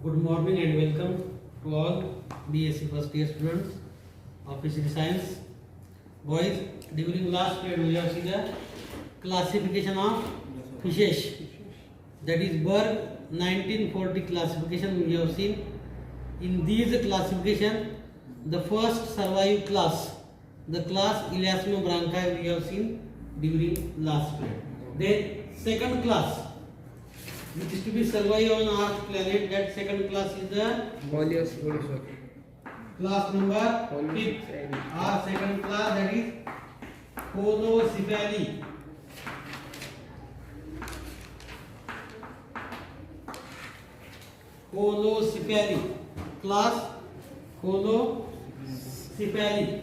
Good morning and welcome to all BSc first year students of Fishery Science. Boys, during last period we have seen the classification of fishes. That is Berg 1940 classification we have seen. In these classification, the first survive class, the class Elasmobranchi we have seen during last period. Then second class, which is to be survive on Earth planet, that second class is the class number 5th. Our second class, that is Holocephali. Holocephali class, Holocephali.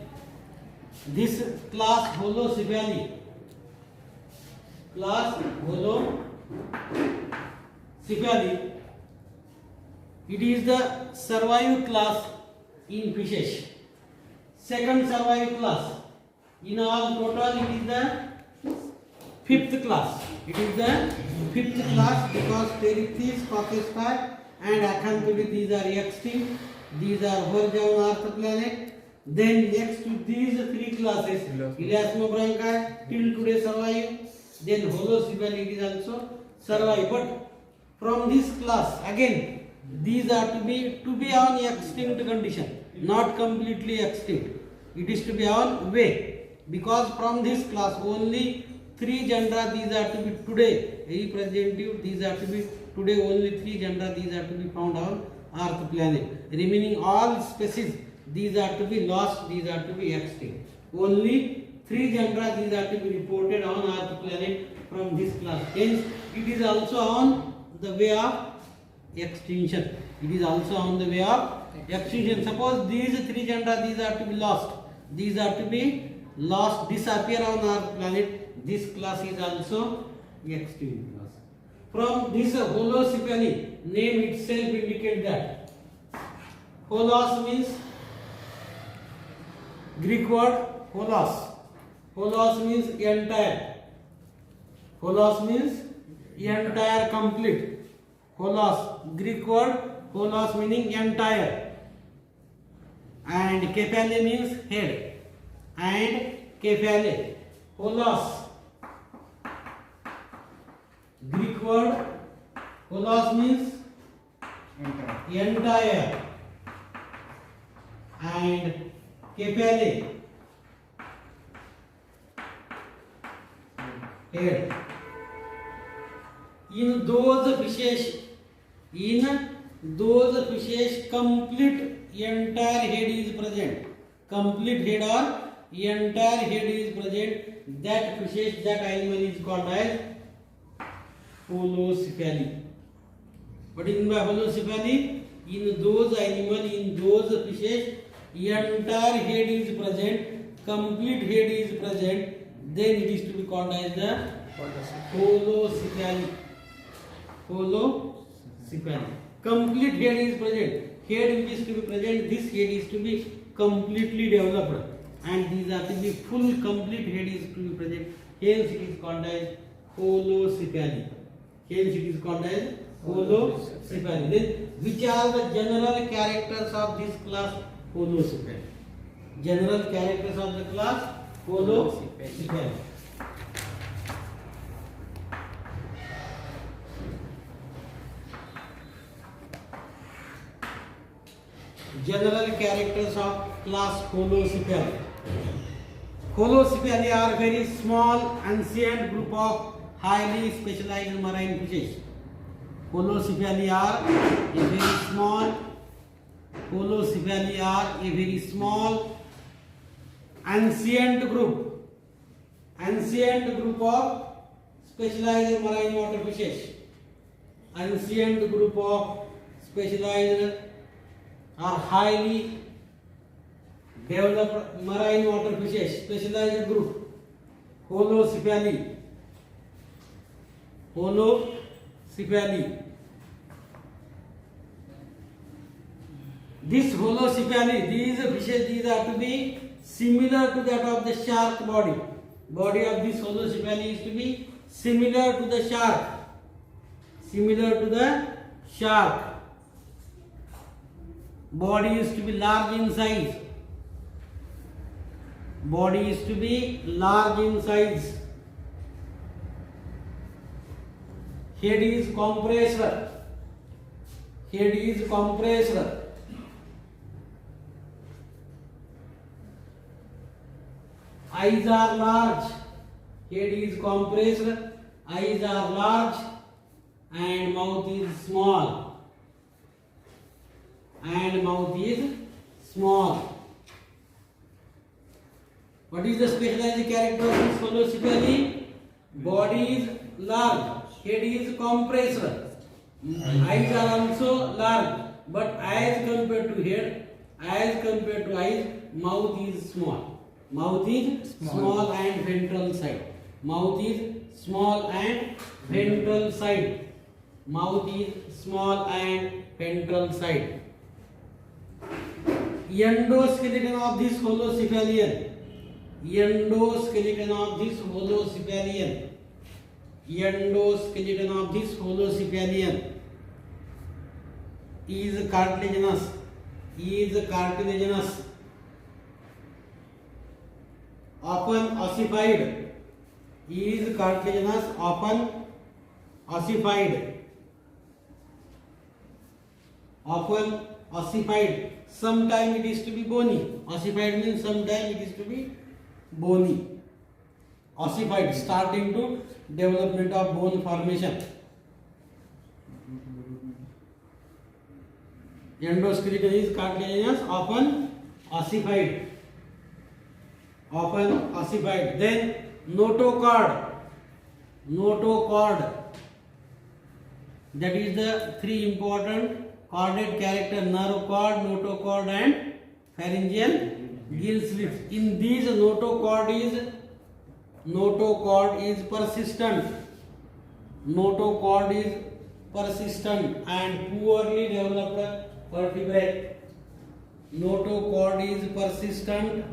This class Holocephali, class Holocephali, it is the survive class in fishes. Second survive class. In all total it is the 5th class. It is the 5th class because Pterychtis, Coccyspide and Acanthurids, these are extinct. These are virgin on Earth planet. Then next to these three classes, Elasmobranchi till today survive. Then Holocephali it is also survive. But from this class again, these are to be on extinct condition, not completely extinct. It is to be on way, because from this class only three genera these are to be today representative. These are to be today only three genera these are to be found on Earth planet. Remaining all species these are to be lost. These are to be extinct. Only three genera these are to be reported on Earth planet from this class. Hence, it is also on the way of extinction. It is also on the way of extinction. Suppose these three genera these are to be lost. These are to be lost, disappear on Earth planet. This class is also extinct class. From this Holocephali, name itself indicates that. Holos means Greek word holos. Holos means entire. Holos means entire, complete. Holos, Greek word holos meaning entire. And kephale means head. And kephale. Holos, Greek word holos means entire. And kephale, head. In those fishes, complete entire head is present. Complete head or entire head is present. That fishes, that animal is called as Holocephali. What is by Holocephali? In those animal, in those fishes, entire head is present, complete head is present, then it is to be called as the Holocephali. Holocephali. Complete head is present. Head which is to be present, this head is to be completely developed, and these are to be full complete head is to be present. Hence it is called as Holocephali. Hence it is called as Holocephali. Then which are the general characters of this class Holocephali? General characters of the class Holocephali. General characters of class Holocephali. Holocephali are very small, ancient group of highly specialized marine fishes. Holocephali are a very small. Holocephali are a very small, ancient group of specialized marine water fishes. Ancient group of specialized or highly developed marine water fishes. Specialized group Holocephali. Holocephali. This Holocephali, these fishes, these are to be similar to that of the shark body. Body of this Holocephali is to be similar to the shark. Similar to the shark. Body is to be large in size. Body is to be large in size. Head is compressor. Head is compressor. Eyes are large. Head is compressor. Eyes are large and mouth is small. And mouth is small. What is the specialized character of this collocephaly? Body is large. Head is compressor. Eyes are also large, but as compared to head, as compared to eyes, mouth is small. Mouth is small and ventral side. Mouth is small and ventral side. Mouth is small and ventral side. Endoskeleton of this holocephalian. Endoskeleton of this holocephalian. Endoskeleton of this holocephalian is cartilaginous. Is cartilaginous. Often ossified. Is cartilaginous, often ossified. Often ossified. Sometime it is to be bony. Ossified means sometime it is to be bony. Ossified, starting to development of bone formation. Endoskeleton is cartilaginous, often ossified. Often ossified. Then notochord. Notochord. That is the three important chordate character: nerve cord, notochord, and pharyngeal gill slits. In these, notochord is persistent. Notochord is persistent and poorly developed vertebrae. Notochord is persistent.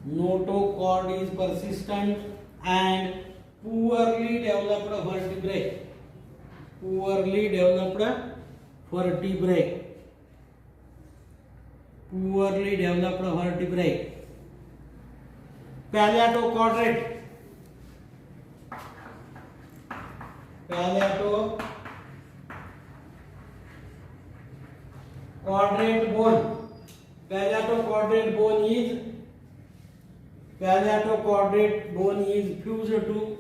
Notochord is persistent and poorly developed vertebrae. Poorly developed vertebrae. Poorly developed vertebrae. Palatochordate. Palatochordate bone. Palatochordate bone is fused to.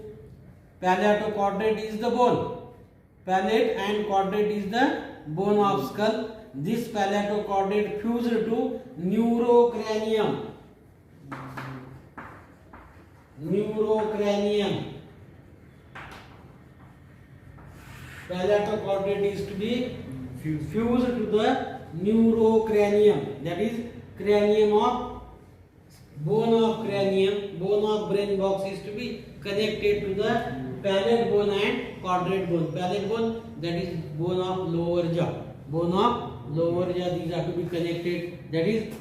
Palatochordate is the bone. Palate and chordate is the bone of skull. This palatochordate fused to neurocranium. Neurocranium. Palatochordate is to be fused to the neurocranium. That is cranium of bone of cranium. Bone of brain box is to be connected to the palate bone and chordate bone. Palate bone, that is bone of lower jaw. Bone of lower jaw, these are to be connected. That is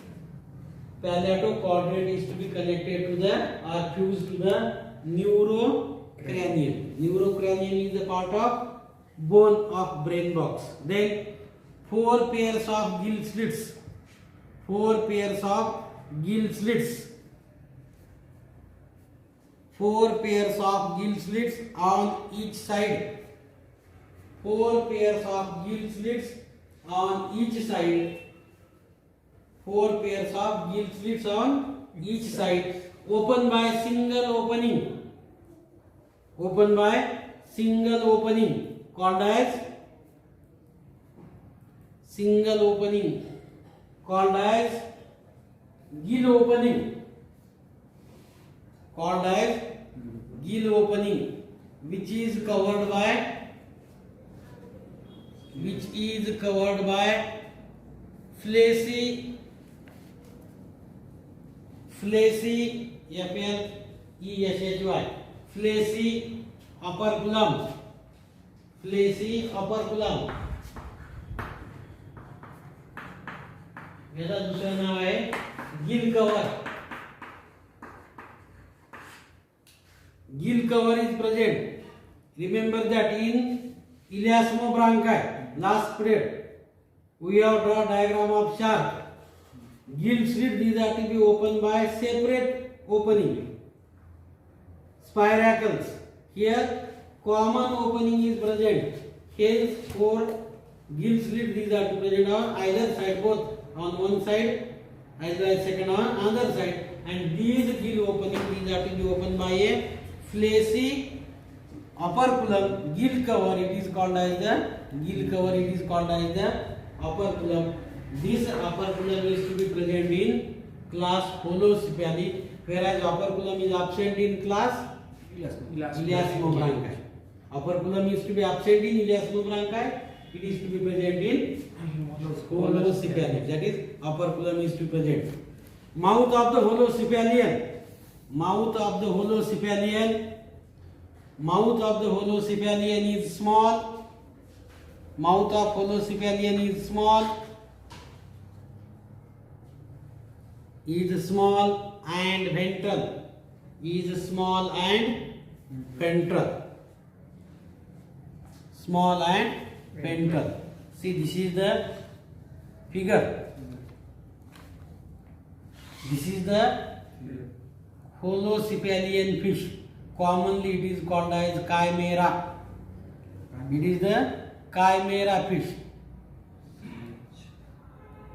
palatochordate is to be connected to the or fused to the neurocranium. Neurocranium is the part of bone of brain box. Then 4 pairs of gill slits. 4 pairs of gill slits. 4 pairs of gill slits on each side. 4 pairs of gill slits on each side. 4 pairs of gill slits on each side. Open by single opening. Open by single opening. Called as single opening. Called as gill opening. Called as gill opening, which is covered by fleshy fleshy operculum. Fleshy operculum. याचा दुसरा नाव आहे gill cover. Gill cover is present. Remember that in ileasmobranchi, last period, We have drawn diagram of shark. Gill slit, these are to be opened by separate opening. Spiracles, here common opening is present. Hence, for gill slit, these are to present on either side, both on one side as well as second on other side. And these gill opening, these are to be opened by a fleshy operculum gill cover. It is called as the gill cover. It is called as the operculum. This operculum is to be present in class Holocephali, whereas operculum is absent in class Elasmobranchi. Operculum is to be absent in Elasmobranchi. It is to be present in Holocephali. That is, operculum is to be present. Mouth of the Holocephalian. Mouth of the Holocephalian. Mouth of the Holocephalian is small. Mouth of Holocephalian is small. Is small and ventral. Is small and ventral. Small and ventral. See, this is the figure. This is the Holocephalian fish. Commonly it is called as chimera. It is the chimera fish.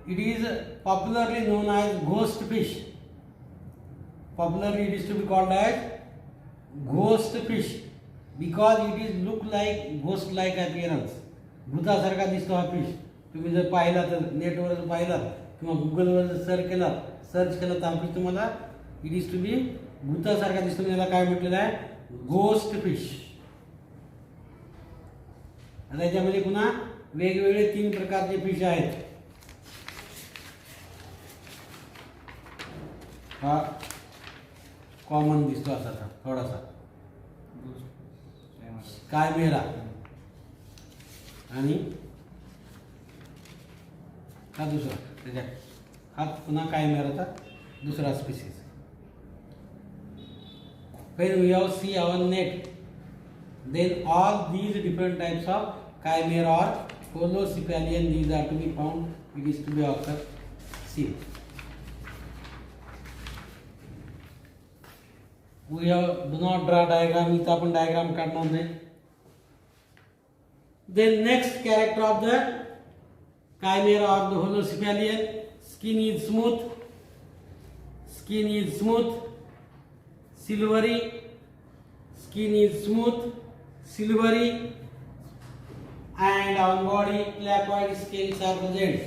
It is popularly known as ghost fish. Popularly it is to be called as ghost fish because it is look like ghost like appearance. भूतासारखा दिसतो हा fish. तुम्ही जर पाहिला तर नेटवर जर पाहिला किंवा गुगलवर जर सर्च केलं तर हा फिश तुम्हाला इट इज टू बी भूतासारखा दिसतो. याला काय म्हटलेलं आहे? Ghost fish. आता याच्यामध्ये पुन्हा वेगवेगळे 3 प्रकारचे फिश आहेत. हा कॉमन दिसतो असा थोडासा कायमेरा आणि हा दुसरा त्याच्यात हा पुन्हा कायमेराचा दुसरा species. When we have see our net, then all these different types of chimera or Holocephalian, these are to be found. It is to be occur seen. We have do not draw diagram. इथं आपण diagram काढणार नाही. Then next character of the chimera of the Holocephalian, skin is smooth. Skin is smooth, silvery. Skin is smooth, silvery, and on body placoid scales are present.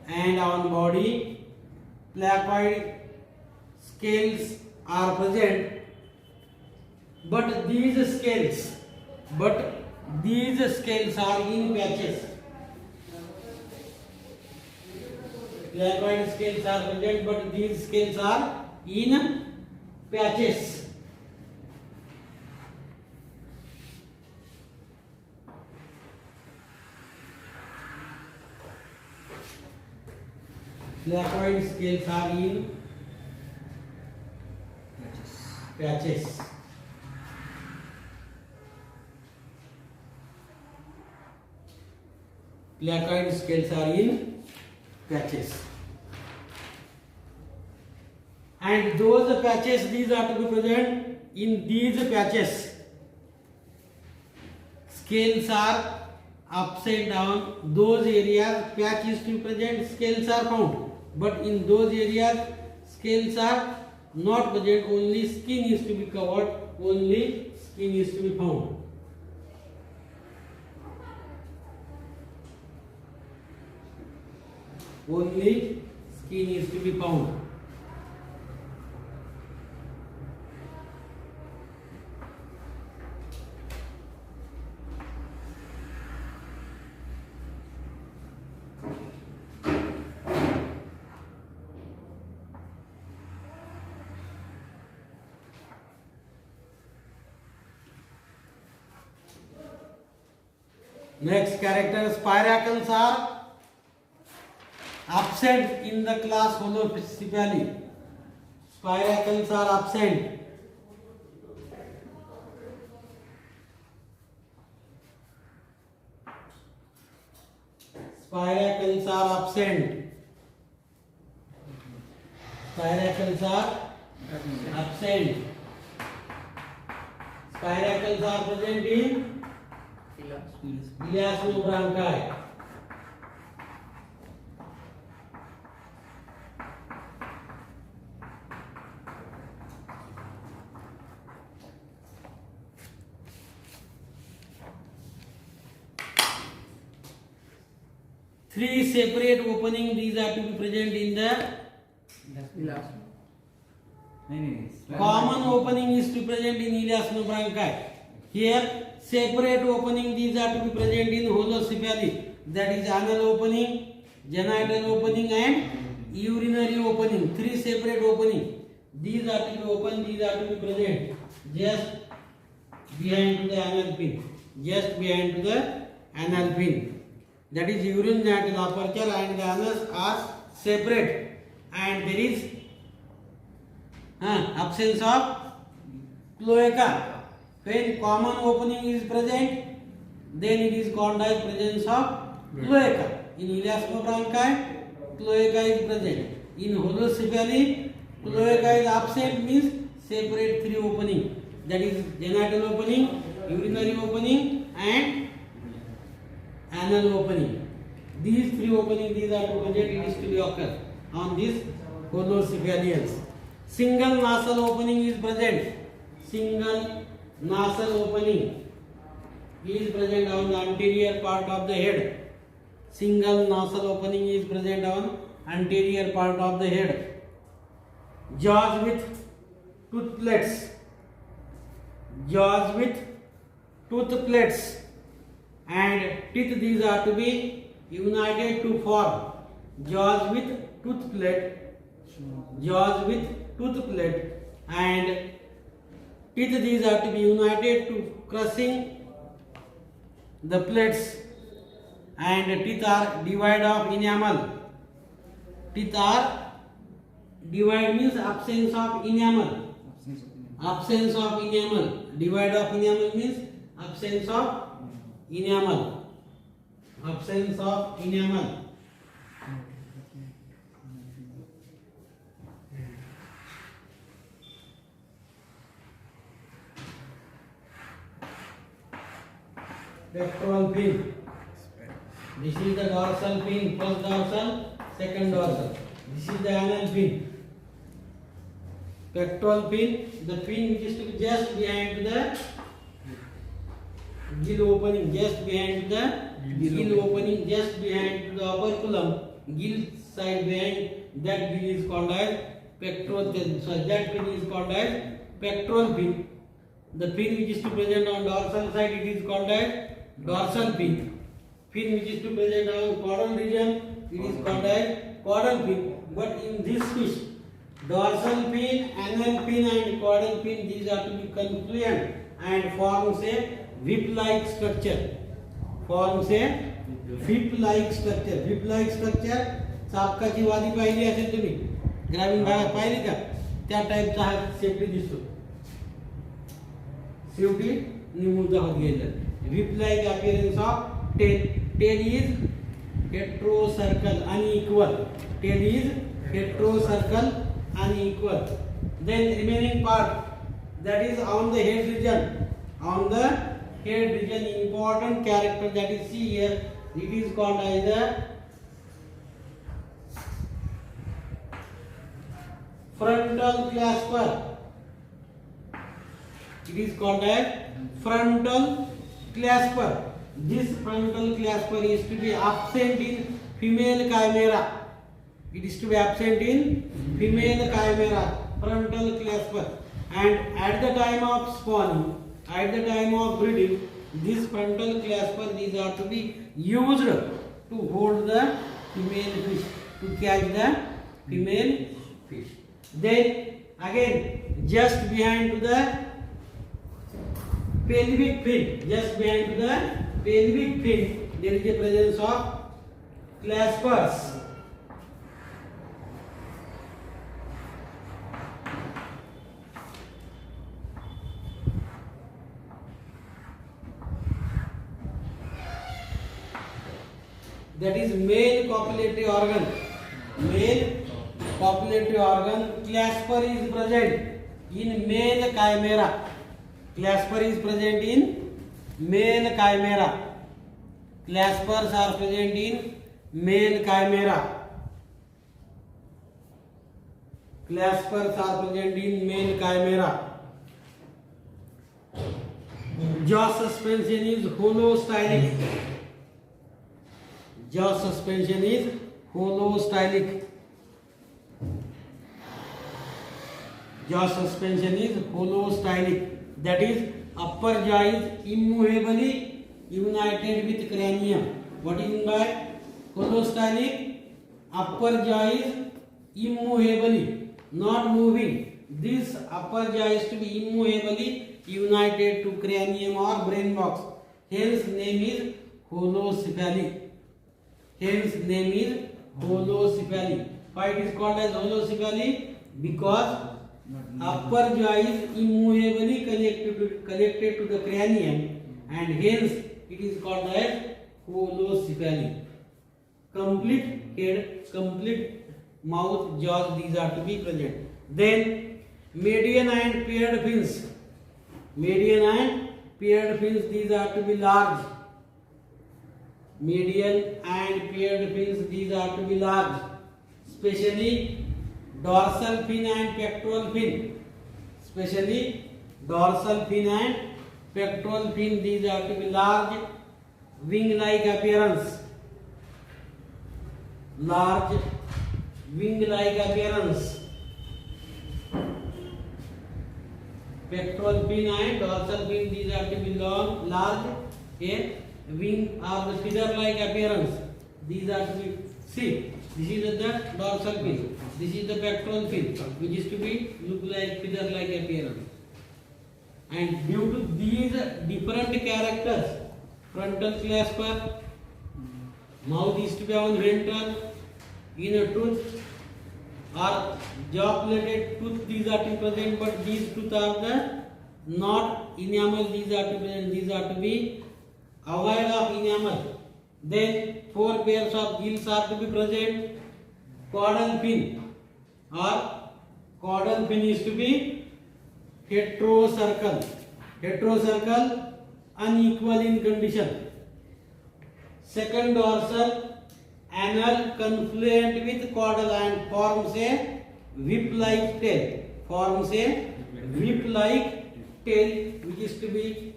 And on body placoid scales are present. But these scales are in patches. Placoid scales are present, but these scales are in patches. Placoid scales are in patches. Placoid scales are in patches. And those patches, these are to be present in these patches. Scales are upside down. Those areas patch is to be present, scales are found. But in those areas scales are not present, only skin is to be covered, only skin is to be found. Only skin is to be found. Next character, spiracles are absent in the class Holocephali. Spiracles are absent. spiracles are absent. Spiracles are absent. Spiracles are present in elasmobranchi. Three separate opening, these are to be present in the common opening is to present in elasmobranchi. Here separate opening, these are to be present in holocephaly, that is anal opening, genital opening and urinary opening. Three separate opening, these are to be open, these are to be present just behind the anal pin, just behind the anal pin. That is urine genital aperture and the anus are separate, and there is absence of cloaca. When common opening is present, then it is called as presence of cloaca. In elasmobranchi, cloaca is present. In holocephaly, cloaca is absent, means separate three opening. That is genital opening, urinary opening and anal opening. These three openings, these are to present, it is to be occur on this holocephalians. Single nasal opening is present. Single nasal opening is present on the anterior part of the head. Single nasal opening is present on anterior part of the head. Jaws with tooth plates. Jaws with tooth plates and teeth, these are to be united to form jaws with tooth plate. Jaws with tooth plate and teeth, these are to be united to crushing the plates, and teeth are devoid of enamel. Teeth are devoid means absence of enamel. Absence of enamel. Devoid of enamel means absence of enamel. Absence of enamel. Pectoral fin. This is the dorsal fin, first dorsal, second dorsal. This is the anal fin. Pectoral fin, the fin which is to be just behind the gill opening, just behind the gill opening, just behind the operculum, gill side behind that gill is called as pectoral fin. So that fin is called as pectoral fin. The fin which is to present on dorsal side, it is called as dorsal fin. Fin which is to present on caudal region, it is called as caudal fin. But in this fish, dorsal fin, anal fin and caudal fin, these are to be confluent and forms a whip-like structure. Forms a whip-like structure. Whip-like structure चापकाची वादी पाहिली असेल तुम्ही, ग्रामीण भागात पाहिली का? त्या टाईपचा हा शेपटी दिसतो. शेवटी निमुळता होत गेलं. Whip-like appearance of tail. Tail is heterocircle, unequal. Tail is heterocircle, unequal. Then remaining part, that is on the head region. On the head region, important character that is see here, it is called as the frontal clasper. It is called as frontal clasper. This frontal clasper is to be absent in female chimera. It is to be absent in female chimera. Frontal clasper. And at the time of spawning, at the time of breeding, this frontal clasper, these are to be used to hold the female fish, to catch the female fish. Then again, just behind the pelvic fin, just behind the pelvic fin, there is a presence of claspers. that is male copulatory organ. Male copulatory organ. Clasper is present in male chimera. Clasper is present in male chimera. Claspers are present in male chimera. Claspers are present in male chimera. Jaw suspension is holostylic. Jaw suspension is holostylic. Jaw suspension is holostylic. That is, upper jaw is immovably united with cranium. What is meant by holostylic? Upper jaw is immovably, not moving. This upper jaw is to be immovably united to cranium or brain box. Hence name is holocephalic. Hence name is holocephalic. Why it is called as holocephalic? Because upper jaw is immovably connected to the cranium, and hence it is called as holocephalic. Complete head, complete mouth, jaws, these are to be present. Then median and paired fins. Median and paired fins, these are to be large. Median and paired fins, these are to be large. Especially dorsal fin and pectoral fin. Especially dorsal fin and pectoral fin, these are to be large. Wing-like appearance. Large wing-like appearance. Pectoral fin and dorsal fin, these are to be long, large. A wing or the feather-like appearance. These are to be, see, this is the dorsal fin. This is the pectoral fin, which is to be look like feather-like appearance. And due to these different characters, frontal clasper, mouth is to be on ventral, in a tooth or jaw-plated tooth, these are to be present, but these tooth are the not enamel, these are to be present, these are to be avoid of enamel. Then 4 pairs of gills are to be present. Caudal fin or caudal fin is to be heterocircle. Heterocircle, unequal in condition. Second dorsal anal confluent with caudal and forms a whip-like tail. Forms a whip-like tail, which is to be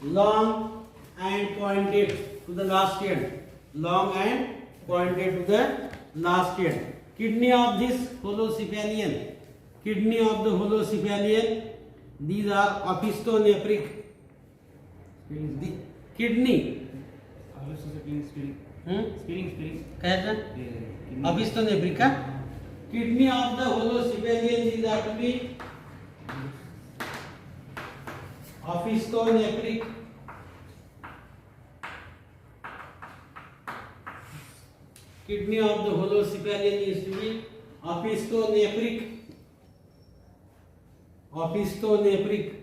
long and pointed to the last end. Long and pointed to the last end. Kidney of this holocephalian. Kidney of the holocephalian. These are ophistonephric. The kidney. Ophistonephric. Kidney of the holocephalian, these are to be ophistonephric. Kidney of the holocephalian is to be ophistonephric. Ophistonephric.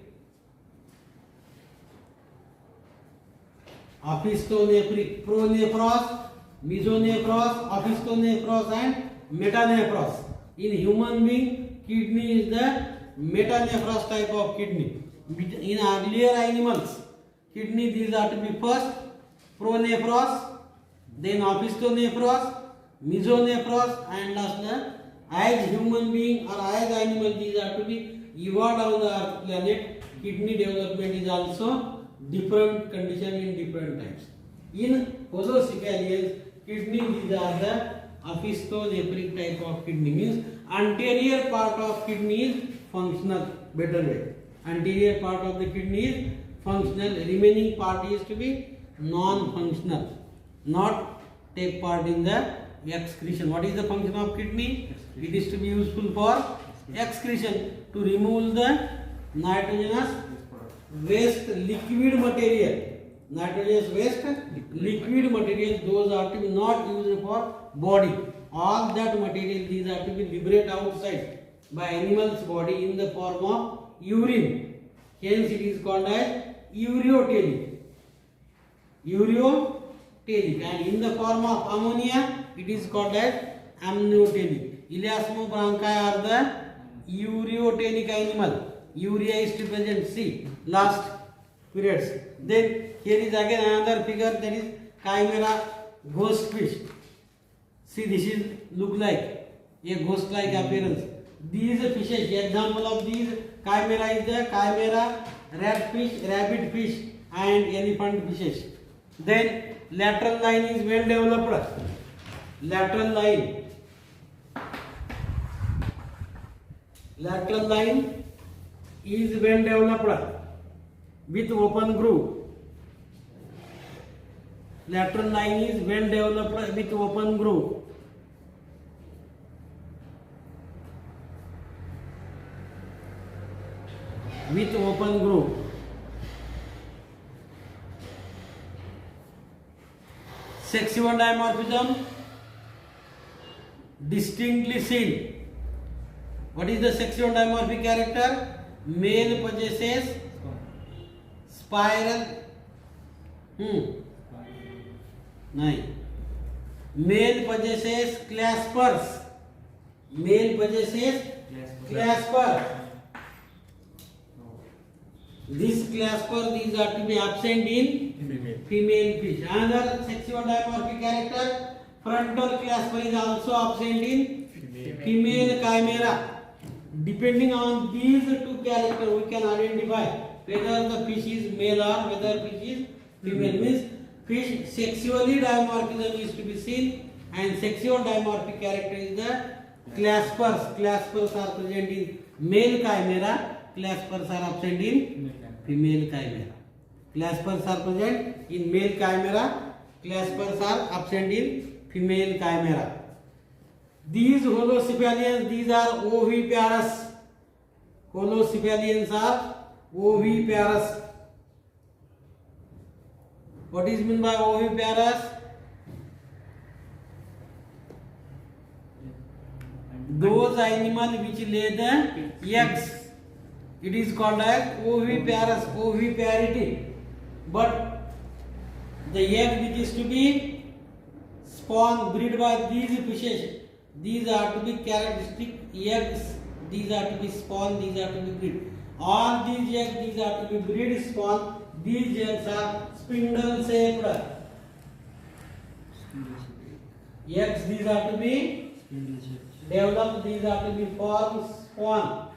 Ophistonephric. Pronephros, mesonephros, ophistonephros and metanephros. In human being, kidney is the metanephros type of kidney. In earlier animals, kidney, these are to be first pronephros, then ophistonephros, mesonephros, and last as human being or as animal, these are to be evolved on the earth planet. Kidney development is also different condition in different times. In holocephalians, kidney, these are the ophistonephric type of kidney, means anterior part of kidney is functional, better way. Anterior part of the kidney is functional, remaining part is to be non-functional, not take part in the excretion. What is the function of kidney? It is to be useful for excretion, to remove the nitrogenous waste liquid material. Nitrogenous waste liquid material, those are to be not used for body. All that material, these are to be liberated outside by animal's body in the form of urine. Hence it is called as ureotely. Ureotely. and in the form of ammonia it is called as amniotenic. Elasmobranchi are the ureotenic animal. Urea is present, see last periods. Then here is again another figure, that is chimera ghost fish. See, this is look like a ghost like appearance. These fishes, example of these chimera is the chimera, rat fish, rabbit fish and elephant fishes. Then lateral line is well developed. Lateral line is well developed with open groove. Lateral line is well developed with open groove. With open groove. Sexual dimorphism distinctly seen. What is the sexual dimorphic character? Male possesses spiral. Male possesses claspers. Male possesses clasper. This clasper, these are to be absent in female fish. Another sexual dimorphic character, frontal clasper is also absent in female chimera. Depending on these two characters, we can identify whether the fish is male or whether fish is female. Means fish sexually dimorphism is to be seen, and sexual dimorphic character is the claspers. Claspers are present in male chimera. Claspers are absent in female chimera. Claspers are present in male chimera. Claspers are absent in female chimera. These holocephalians, these are oviparous. Holocephalians are oviparous. What is meant by oviparous? Those animals which lay the eggs. It is called as oviparous, oviparity. But the egg which is to be spawned, bred by these fishes, these are to be characteristic eggs. These are to be spawned, these are to be bred. All these eggs, these are to be bred, spawned. These eggs are spindle shaped. Eggs, these are to be developed, these are to be formed, spawned.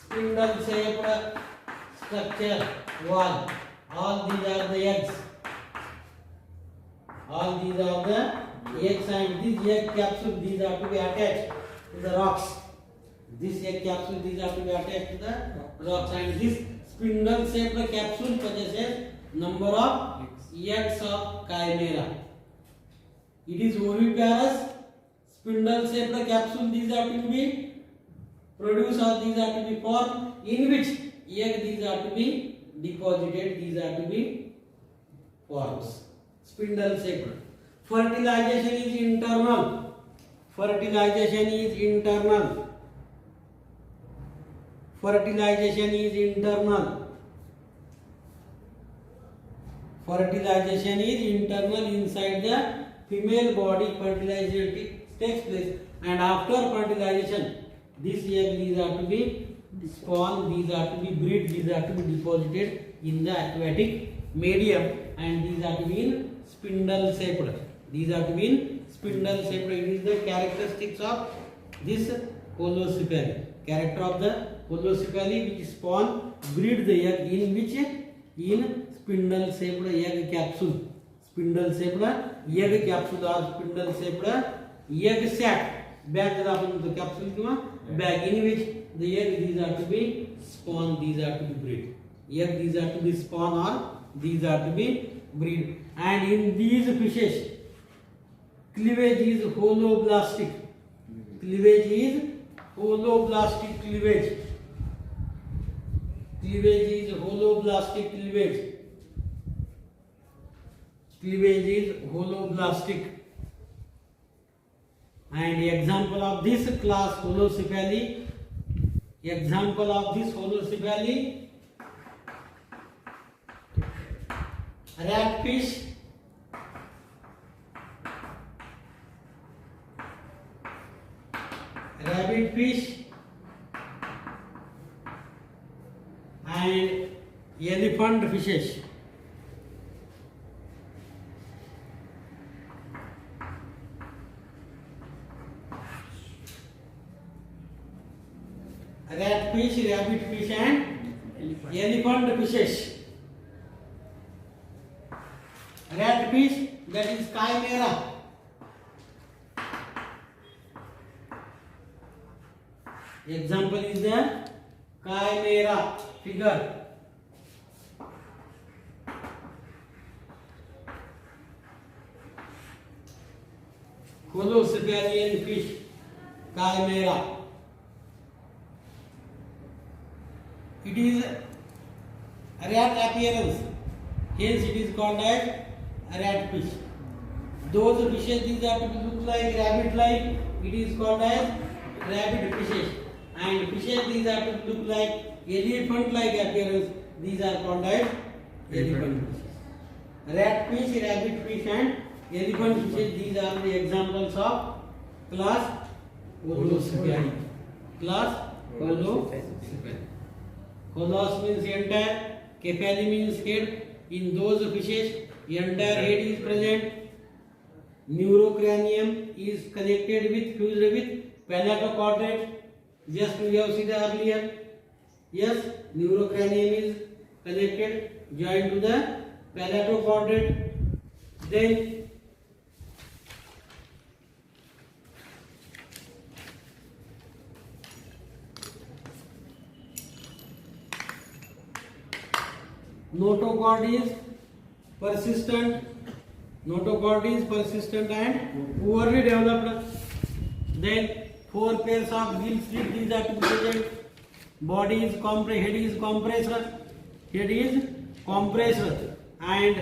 Spindle shaped structure, wall. All these are the eggs. All these are the eggs, and this egg capsule, these are to be attached to the rocks. This egg capsule, these are to be attached to the rocks, and this spindle shaped capsule possesses number of eggs of chimera. It is oviparous, spindle shaped capsule, these are to be produced or these are to be formed, in which egg these are to be deposited, these are to be formed. Spindle shaped. Fertilization is internal. Fertilization is internal. Fertilization is internal. Fertilization is internal inside the female body. Fertilization takes place, and after fertilization, these eggs, these are to be spawned, these are to be bred, these are to be deposited in the aquatic medium, and these are to be in spindle shaped. These are to be in spindle shaped. It is the characteristics of this holocephali. Character of the holocephali which spawn, breed the egg, in which in spindle shaped egg capsule. Spindle shaped egg capsule or spindle shaped egg sac. Bag the capsule bag, in which the egg, these are to be spawn, these are to be bred. Egg, these are to be spawn or these are to be bred. And in these fishes, cleavage is holoblastic. Cleavage is holoblastic cleavage. Cleavage is holoblastic cleavage. Cleavage is holoblastic. And example of this class holocephali, rat fish, rabbit fish, and elephant fishes. Rat fish, rabbit fish, and elephant fishes. Rat fish, that is chimera. Example is the chimera figure. Colocephalian fish, chimera. It is rat appearance, hence it is called as rat fish. Those fishes these are to look like rabbit like, it is called as rabbit fishes. And fishes these are to look like elephant like appearance, these are called as elephant fishes. Rat fish, rabbit fish, and elephant fishes, these are the examples of class Colocephali. Class Colocephali. Colos means entire, cephali means head. In those fishes, entire head is present. Neurocranium is connected with, fused with palatochordate. Just we have seen earlier. Yes, neurocranium is connected, joined to the palatochordate. Then notochord is persistent. Notochord is persistent and poorly developed. Then 4 pairs of gill slits, these are to be present. Body is compressed, head is compressed. Head is compressed, and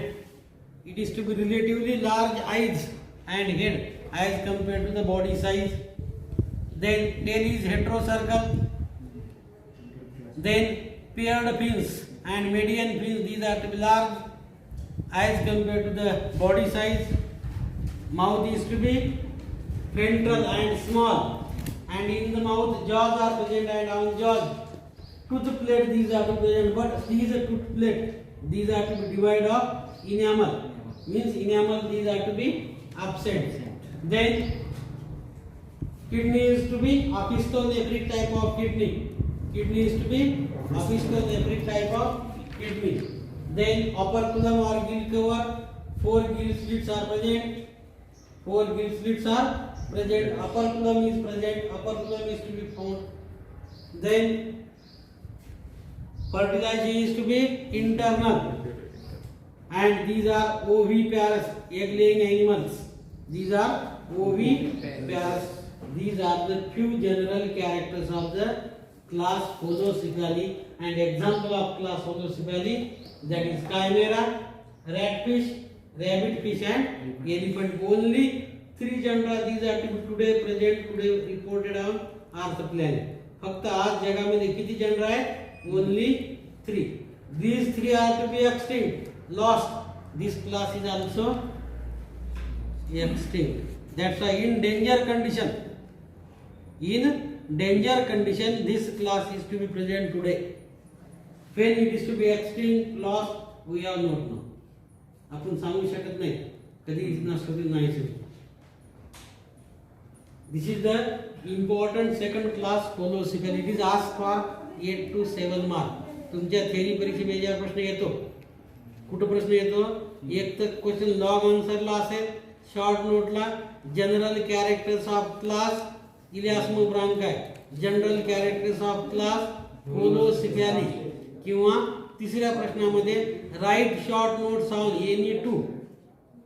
it is to be relatively large eyes and head as compared to the body size. Then tail is heterocircle. Then paired fins and median fins, these are to be large as compared to the body size. Mouth is to be ventral and small, and in the mouth jaws are present, and on jaws tooth plate these are to be present, but these are tooth plate, these are to be divided of enamel, means enamel these are to be absent. Then kidney is to be opisthonephric type of kidney. Kidney is to be opisthonephric type of kidney. Then operculum or gill cover, 4 gill slits are present. 4 gill slits are present. Operculum is present. Operculum is to be found. Then fertilization is to be internal, and these are oviparous, egg-laying animals. These are oviparous. These are the few general characters of the class Colocephali, and example of class Colocephali, that is chimera, rat fish, rabbit fish, and elephant. Only 3 genera these are to be today present, today reported on Earth planet. फक्त आज जगामध्ये किती genre आहेत? Only 3. These 3 are to be extinct, lost. This class is also extinct. That's why in danger condition. In danger condition, this class is to be present today. When it is to be extinct, lost, we have not know. आपण सांगू शकत नाही कधी नसतो की नाही शकतो. This is the important second class Colocephali. It is asked for 8 to 7 mark. तुमच्या थेरी परीक्षेत याच्यावर प्रश्न येतो. कुठं प्रश्न येतो? एक तर क्वेश्चन लॉग आन्सरला असेल, शॉर्ट नोटला general characters of class elasmobranchii, general characters of class holocephali, किंवा तिसऱ्या प्रश्नामध्ये write short notes on any 2.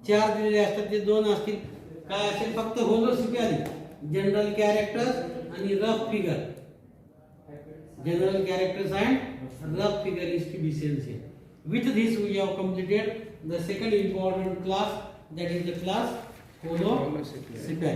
4 दिलेले असतात, ते 2 असतील. काय असेल? फक्त होलोसेफॅली, जनरल कॅरेक्टर्स आणि rough figure. General characters and rough figure is to be essential. With this we have completed the second important class, that is the class Colocephali.